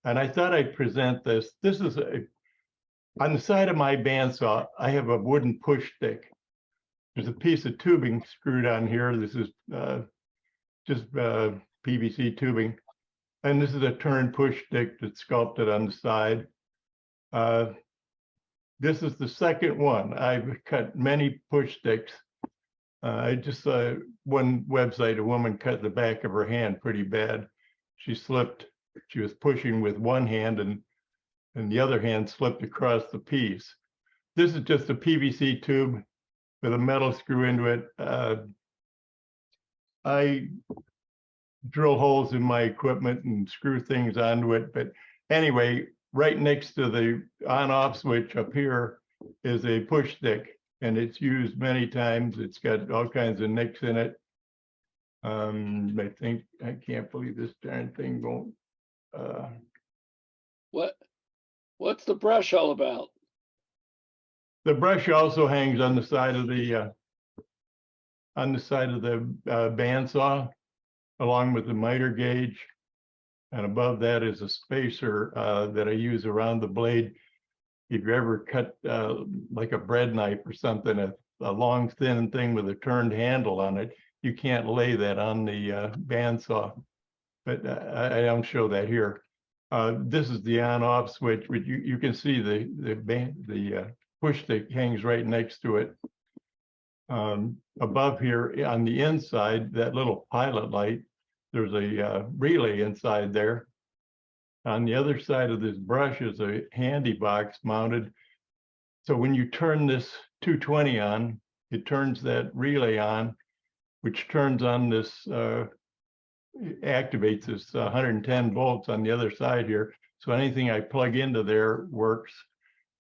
Speaker 13: And I thought I'd present this. This is on the side of my bandsaw, I have a wooden push stick. There's a piece of tubing screwed on here. This is just PVC tubing. And this is a turn push stick that's sculpted on the side. This is the second one. I've cut many push sticks. I just saw one website, a woman cut the back of her hand pretty bad. She slipped, she was pushing with one hand and the other hand slipped across the piece. This is just a PVC tube with a metal screw into it. I drill holes in my equipment and screw things onto it. But anyway, right next to the on-off switch up here is a push stick, and it's used many times. It's got all kinds of nicks in it. I can't believe this darn thing won't.
Speaker 2: What's the brush all about?
Speaker 13: The brush also hangs on the side of the bandsaw, along with the miter gauge. And above that is a spacer that I use around the blade. If you ever cut like a bread knife or something, a long thin thing with a turned handle on it, you can't lay that on the bandsaw. But I don't show that here. This is the on-off switch, which you can see the push stick hangs right next to it. Above here on the inside, that little pilot light, there's a relay inside there. On the other side of this brush is a handy box mounted. So when you turn this 220 on, it turns that relay on, which turns on this, activates this 110 volts on the other side here. So anything I plug into there works.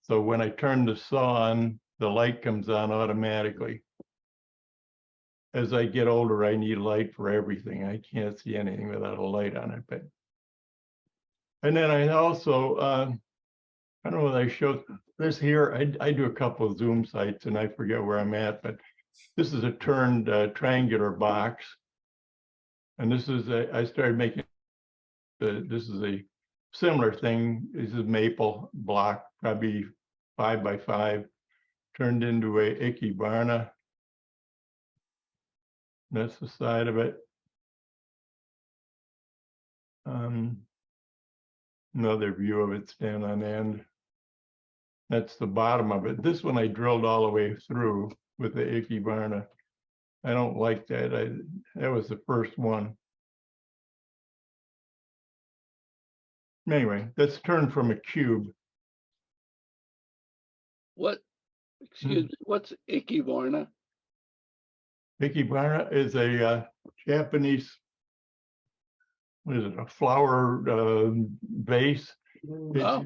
Speaker 13: So when I turn the saw on, the light comes on automatically. As I get older, I need light for everything. I can't see anything without a light on it. And then I also, I don't know whether I showed this here. I do a couple of Zoom sites and I forget where I'm at, but this is a turned triangular box. And this is, I started making, this is a similar thing. This is maple block, probably 5 by 5, turned into a ikebana. That's the side of it. Another view of it stand on end. That's the bottom of it. This one I drilled all the way through with the ikebana. I don't like that. That was the first one. Anyway, that's turned from a cube.
Speaker 2: Excuse me, what's ikebana?
Speaker 13: Ikebana is a Japanese, what is it, a flower vase.
Speaker 2: Oh.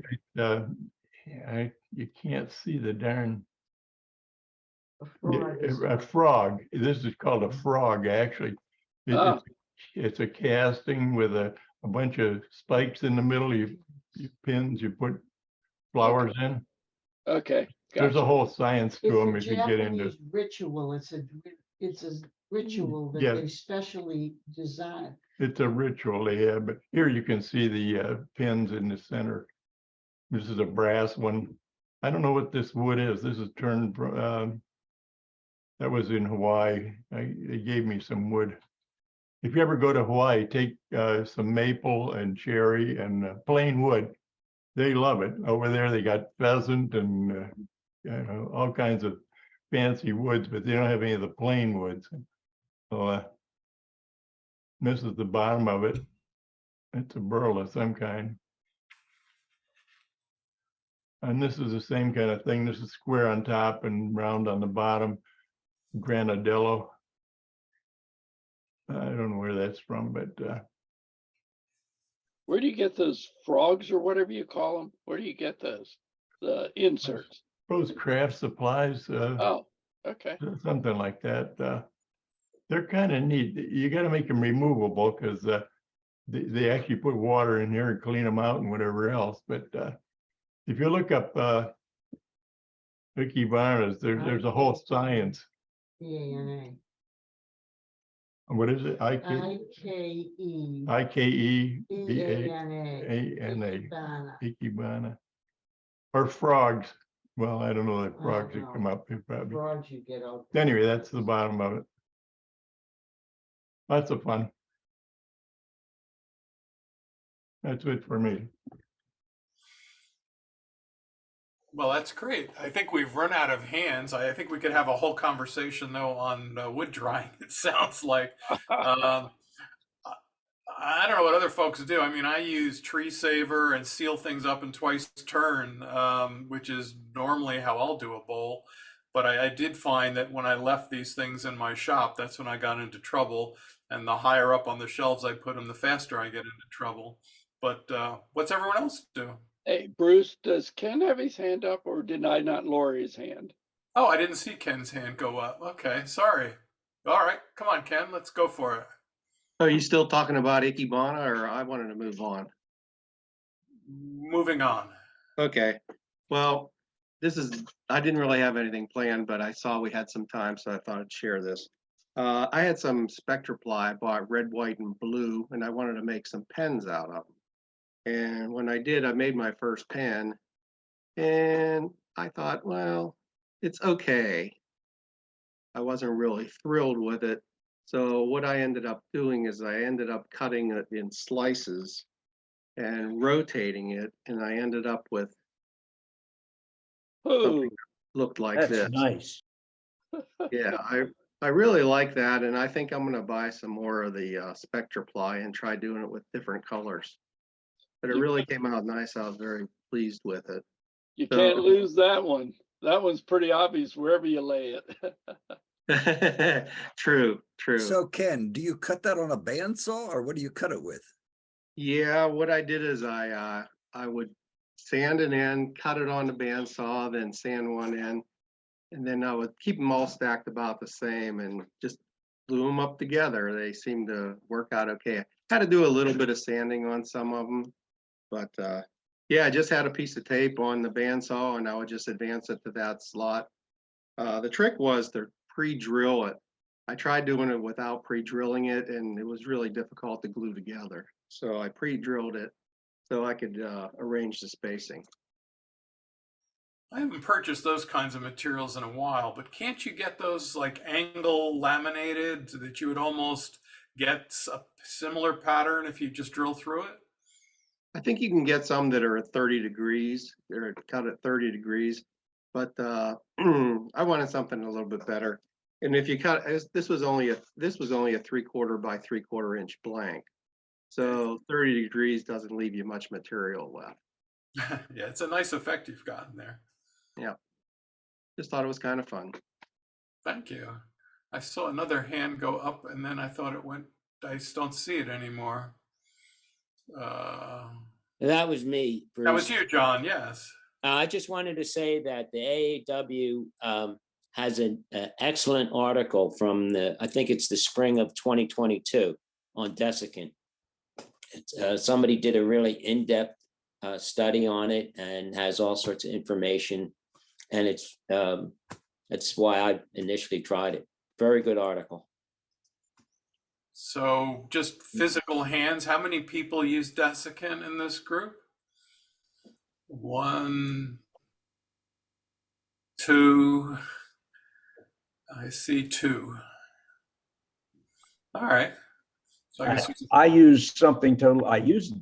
Speaker 13: You can't see the darn. A frog. This is called a frog, actually. It's a casting with a bunch of spikes in the middle. You pins, you put flowers in.
Speaker 2: Okay. Gotcha.
Speaker 13: There's a whole science to them if you get into.
Speaker 19: It's a Japanese ritual. It's a ritual that they specially design.
Speaker 13: It's a ritual they have, but here you can see the pins in the center. This is a brass one. I don't know what this wood is. This is turned from, that was in Hawaii. They gave me some wood. If you ever go to Hawaii, take some maple and cherry and plain wood. They love it. Over there, they got pheasant and all kinds of fancy woods, but they don't have any of the plain woods. So this is the bottom of it. It's a burl of some kind. And this is the same kind of thing. This is square on top and round on the bottom. Delo. I don't know where that's from, but
Speaker 2: where do you get those frogs or whatever you call them? Where do you get those? The inserts?
Speaker 13: Those craft supplies.
Speaker 2: Oh, okay.
Speaker 13: Something like that. They're kind of neat. You got to make them removable because they actually put water in here and clean them out and whatever else. But if you look up ikebanas, there's a whole science.
Speaker 19: EANA.
Speaker 13: What is it?
Speaker 19: IKE.
Speaker 13: IKEBANA. Ikebana. Or frogs. Well, I don't know the frogs that come up. Probably.
Speaker 19: Frogs you get out.
Speaker 13: Anyway, that's the bottom of it. Lots of fun. That's it for me.
Speaker 1: Well, that's great. I think we've run out of hands. I think we could have a whole conversation though on wood drying. It sounds like. I don't know what other folks do. I mean, I use Tree Saver and seal things up in twice turn, which is normally how I'll do a bowl. But I did find that when I left these things in my shop, that's when I got into trouble. And the higher up on the shelves I put them, the faster I get into trouble. But what's everyone else do?
Speaker 2: Hey, Bruce, does Ken have his hand up, or did I not lower his hand?
Speaker 1: Oh, I didn't see Ken's hand go up. Okay, sorry. All right, come on, Ken, let's go for it.
Speaker 15: Are you still talking about Ikebana, or I wanted to move on?
Speaker 1: Moving on.
Speaker 15: Okay, well, I didn't really have anything planned, but I saw we had some time, so I thought I'd share this. I had some Spectraply. I bought red, white, and blue, and I wanted to make some pens out of them. And when I did, I made my first pen, and I thought, well, it's okay. I wasn't really thrilled with it. So what I ended up doing is I ended up cutting it in slices and rotating it, and I ended up with something that looked like
Speaker 8: That's
Speaker 15: this.
Speaker 8: nice.
Speaker 15: Yeah, I really like that, and I think I'm going to buy some more of the Spectraply and try doing it with different colors. But it really came out nice. I was very pleased with it.
Speaker 2: You can't lose that one. That one's pretty obvious wherever you lay
Speaker 15: it. True.
Speaker 4: So Ken, do you cut that on a bandsaw, or what do you cut it with?
Speaker 15: Yeah, what I did is I would sand an end, cut it on the bandsaw, then sand one end, and then I would keep them all stacked about the same and just glue them up together. They seem to work out okay. I had to do a little bit of sanding on some of them, but yeah, I just had a piece of tape on the bandsaw and I would just advance it to that slot. The trick was to pre-drill it. I tried doing it without pre-drilling it, and it was really difficult to glue together. So I pre-drilled it so I could arrange the spacing.
Speaker 1: I haven't purchased those kinds of materials in a while, but can't you get those like angle laminated so that you would almost get a similar pattern if you just drill through it?
Speaker 15: I think you can get some that are at 30 degrees. They're cut at 30 degrees, but I wanted something a little bit better. And if you cut, this was only a 3/4 by 3/4 inch blank. So 30 degrees doesn't leave you much material left.
Speaker 1: Yeah, it's a nice effect you've gotten there.
Speaker 15: Yeah, just thought it was kind of fun.
Speaker 1: Thank you. I saw another hand go up and then I thought it went, I just don't see it anymore.
Speaker 17: That was me, Bruce.
Speaker 1: That was you, John, yes.
Speaker 17: I just wanted to say that the AAW has an excellent article from I think it's the spring of 2022 on desiccant. Somebody did a really in-depth study on it and has all sorts of information. And that's why I initially tried it. Very good article.
Speaker 1: So just physical hands, how many people use desiccant in this group? 1, 2, I see 2. All right. So I guess
Speaker 8: I use something total. I use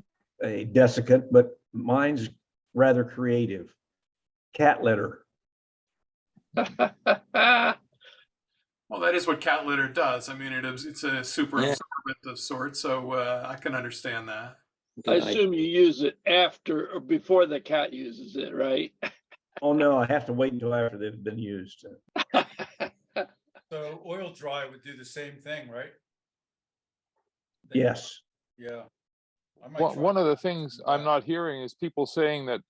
Speaker 8: a desiccant, but mine's rather creative. Cat litter.
Speaker 1: Well, that is what cat litter does. I mean, it's a super absorbent of sorts, so I can understand that.
Speaker 2: I assume you use it after or before the cat uses it, right?
Speaker 8: Oh no, I have to wait until after they've been used.
Speaker 20: So oil dry would do the same thing, right?
Speaker 8: Yes.
Speaker 20: Yeah.
Speaker 10: One of the things I'm not hearing is people saying that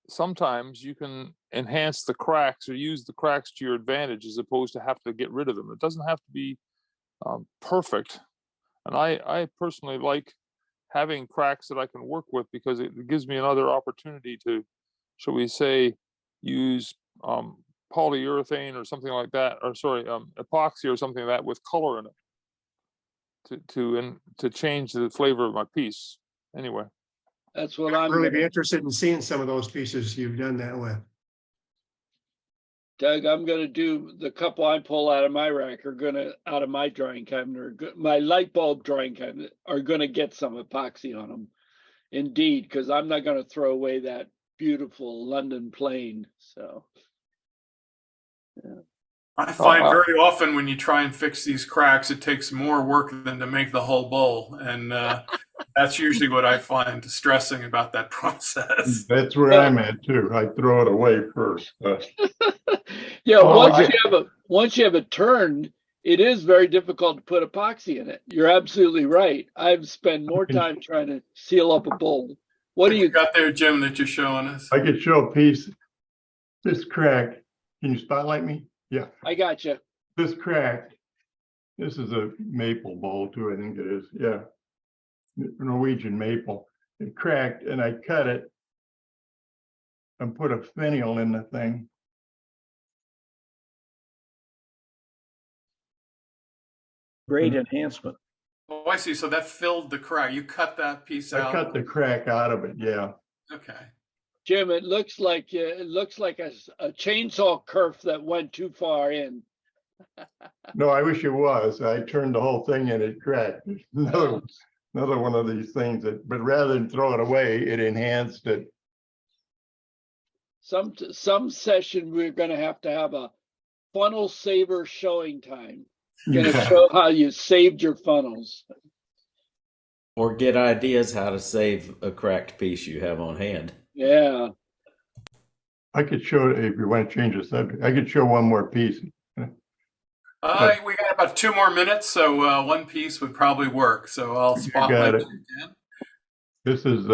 Speaker 10: sometimes you can enhance the cracks or use the cracks to your advantage as opposed to have to get rid of them. It doesn't have to be perfect. And I personally like having cracks that I can work with because it gives me another opportunity to, shall we say, use polyurethane or something like that, or sorry, epoxy or something like that with color in it to change the flavor of my piece. Anyway.
Speaker 2: That's what I'm
Speaker 21: really be interested in seeing some of those pieces you've done that with.
Speaker 2: Doug, I'm going to do the couple I pull out of my rack out of my drying cabinet, my light bulb drying cabinet are going to get some epoxy on them. Indeed, because I'm not going to throw away that beautiful London plane. So, yeah.
Speaker 1: I find very often when you try and fix these cracks, it takes more work than to make the whole bowl. And that's usually what I find distressing about that process.
Speaker 13: That's where I'm at too. I throw it away first.
Speaker 2: Yeah,
Speaker 13: Oh,
Speaker 2: once you have it turned, it is very difficult to put epoxy in it. You're absolutely right. I've spent more time trying to seal up a bowl. What do you
Speaker 1: got there, Jim, that you're showing us?
Speaker 13: I could show a piece. This crack. Can you spotlight me? Yeah.
Speaker 2: I got you.
Speaker 13: This crack. This is a maple bowl too, I think it is. Yeah. Norwegian maple. It cracked and I cut it and put a finial in the thing.
Speaker 8: Great enhancement.
Speaker 1: Oh, I see. So that filled the crack. You cut that piece out.
Speaker 13: I cut the crack out of it. Yeah.
Speaker 1: Okay.
Speaker 2: Jim, it looks like a chainsaw kerf that went too far in.
Speaker 13: No, I wish it was. I turned the whole thing and it cracked. Another one of these things that, but rather than throw it away, it enhanced it.
Speaker 2: Some session we're going to have a funnel saver showing time. Going to show how you saved your funnels.
Speaker 5: Or get ideas how to save a cracked piece you have on hand.
Speaker 2: Yeah.
Speaker 13: I could show, if you want to change the subject, I could show one more piece.
Speaker 1: We got about 2 more minutes, so one piece would probably work. So I'll spotlight it again.
Speaker 13: This is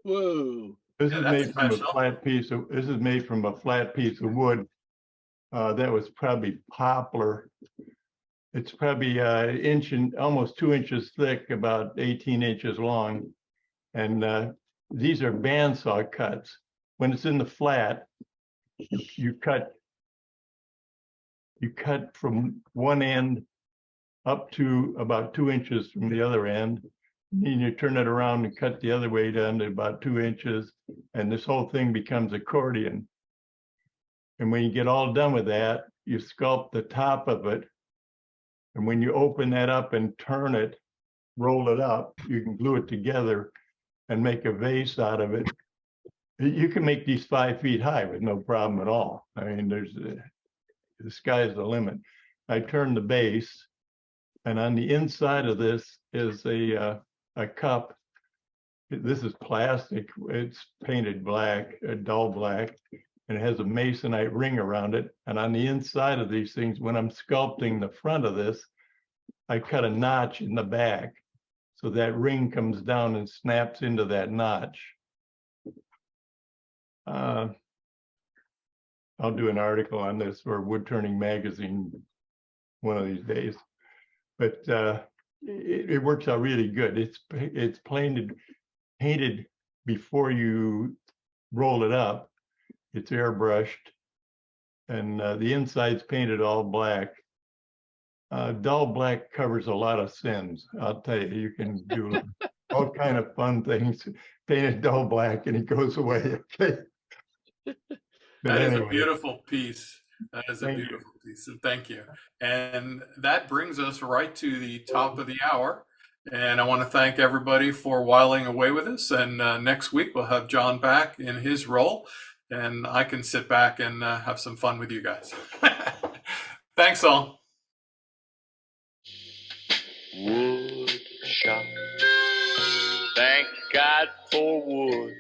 Speaker 2: whoa.
Speaker 13: This is made from a flat piece of. This is made from a flat piece of wood that was probably poplar. It's probably an inch and almost 2 inches thick, about 18 inches long, and these are bandsaw cuts. When it's in the flat, you cut from one end up to about 2 inches from the other end. And then you turn it around and cut the other way down to about 2 inches. And this whole thing becomes accordion. And when you get all done with that, you sculpt the top of it. And when you open that up and turn it, roll it up, you can glue it together and make a vase out of it. You can make these 5 feet high with no problem at all. I mean, the sky's the limit. I turn the base, and on the inside of this is a cup. This is plastic. It's painted black, a dull black, and it has a masonite ring around it. And on the inside of these things, when I'm sculpting the front of this, I cut a notch in the back. So that ring comes down and snaps into that notch. I'll do an article on this for Wood Turning Magazine one of these days. But it works out really good. It's painted before you roll it up. It's airbrushed, and the inside's painted all black. Dull black covers a lot of sins. I'll tell you, you can do all kind of fun things. Paint it dull black, and it goes away. Okay.
Speaker 1: That is a beautiful piece. That is a beautiful piece. So thank you. And that brings us right to the top of the hour. And I want to thank everybody for whiling away with us. And next week we'll have John back in his role, and I can sit back and have some fun with you guys. Thanks all.
Speaker 9: Wood shop. Thank God for wood.